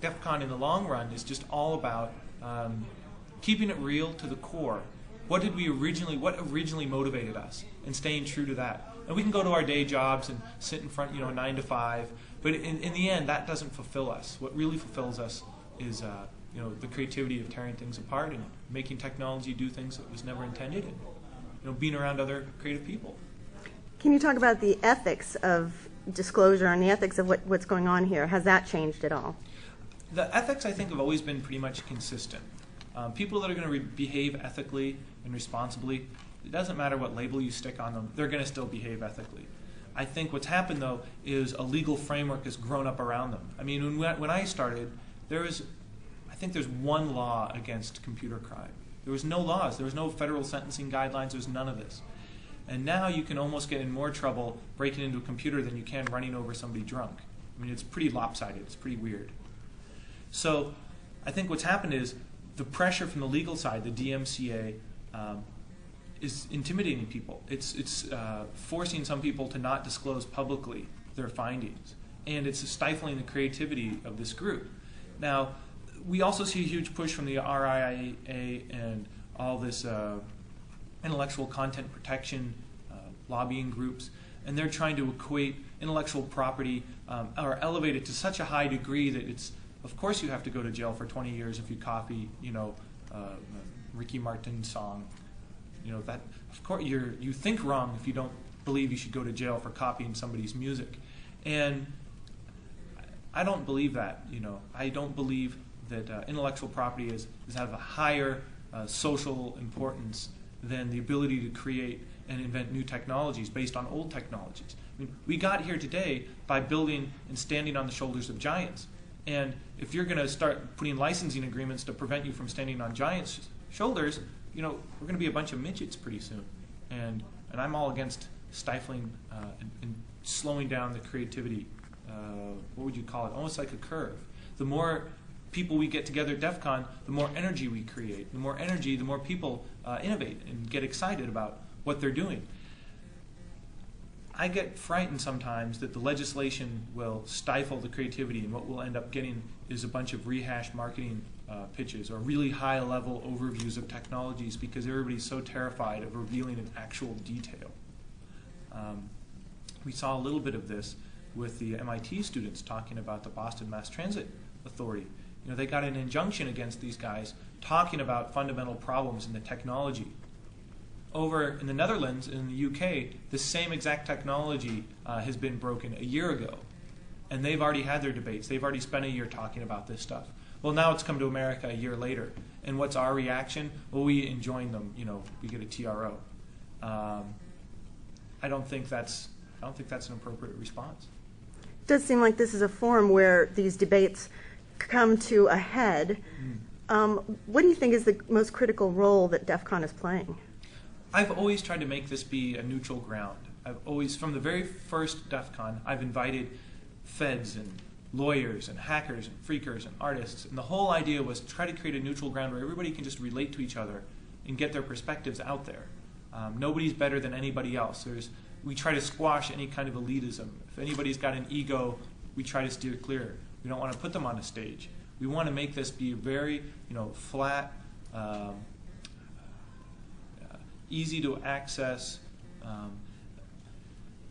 Defcon in the long run is just all about keeping it real to the core. What originally motivated us, and staying true to that. And we can go to our day jobs and sit in front, 9 to 5, but in the end, that doesn't fulfill us. What really fulfills us is, the creativity of tearing things apart and making technology do things that was never intended, and being around other creative people. Can you talk about the ethics of disclosure and the ethics of what's going on here? Has that changed at all? The ethics, I think, have always been pretty much consistent. People that are going to behave ethically and responsibly, it doesn't matter what label you stick on them, they're going to still behave ethically. I think what's happened, though, is a legal framework has grown up around them. I mean, when I started, I think there's one law against computer crime. There was no laws. There was no federal sentencing guidelines. There was none of this. And now you can almost get in more trouble breaking into a computer than you can running over somebody drunk. I mean, it's pretty lopsided. It's pretty weird. So I think what's happened is the pressure from the legal side, the DMCA, is intimidating people. It's forcing some people to not disclose publicly their findings. And it's stifling the creativity of this group. Now, we also see a huge push from the RIAA and all this intellectual content protection lobbying groups, and they're trying to equate intellectual property or elevate it to such a high degree that it's, of course you have to go to jail for 20 years if you copy, Ricky Martin's song. That, of course, you think wrong if you don't believe you should go to jail for copying somebody's music. And I don't believe that, I don't believe that intellectual property is have a higher social importance than the ability to create and invent new technologies based on old technologies. I mean, we got here today by building and standing on the shoulders of giants. And if you're going to start putting licensing agreements to prevent you from standing on giants' shoulders, we're going to be a bunch of midgets pretty soon. And I'm all against stifling and slowing down the creativity. What would you call it? Almost like a curve. The more people we get together at DEF CON, the more energy we create. The more energy, the more people innovate and get excited about what they're doing. I get frightened sometimes that the legislation will stifle the creativity, and what we'll end up getting is a bunch of rehashed marketing pitches or really high-level overviews of technologies because everybody's so terrified of revealing an actual detail. We saw a little bit of this with the MIT students talking about the Boston Mass Transit Authority. They got an injunction against these guys talking about fundamental problems in the technology. Over in the Netherlands, in the UK, the same exact technology has been broken a year ago. And they've already had their debates. They've already spent a year talking about this stuff. Well, now it's come to America a year later. And what's our reaction? Well, we enjoin them. We get a TRO. I don't think that's an appropriate response. It does seem like this is a forum where these debates come to a head. What do you think is the most critical role that DEF CON is playing? I've always tried to make this be a neutral ground. I've always, from the very first DEF CON, I've invited feds and lawyers and hackers and freakers and artists, and the whole idea was to try to create a neutral ground where everybody can just relate to each other and get their perspectives out there. Nobody's better than anybody else. We try to squash any kind of elitism. If anybody's got an ego, we try to steer clear. We don't want to put them on a stage. We want to make this be a very, flat, easy to access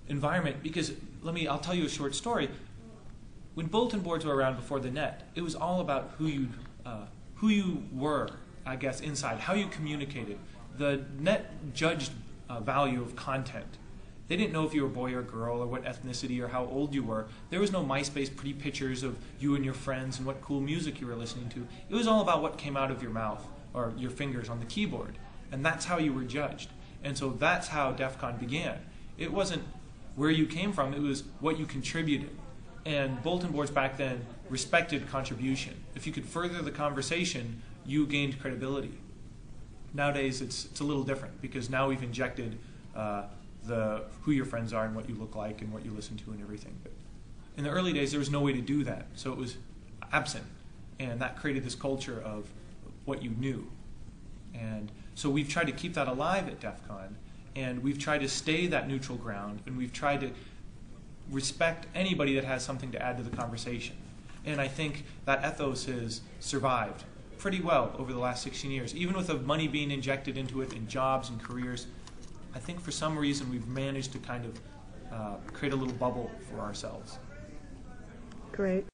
environment. Because I'll tell you a short story. When bulletin boards were around before the net, it was all about who you were, I guess, inside, how you communicated. The net judged value of content. They didn't know if you were a boy or a girl or what ethnicity or how old you were. There was no MySpace pretty pictures of you and your friends and what cool music you were listening to. It was all about what came out of your mouth or your fingers on the keyboard. And that's how you were judged. And so that's how DEF CON began. It wasn't where you came from, it was what you contributed. And bulletin boards back then respected contribution. If you could further the conversation, you gained credibility. Nowadays, it's a little different because now we've injected who your friends are and what you look like and what you listen to and everything. But in the early days, there was no way to do that, so it was absent, and that created this culture of what you knew. And so we've tried to keep that alive at DEF CON, and we've tried to stay that neutral ground, and we've tried to respect anybody that has something to add to the conversation. And I think that ethos has survived pretty well over the last 16 years. Even with the money being injected into it in jobs and careers, I think for some reason we've managed to kind of create a little bubble for ourselves. Great.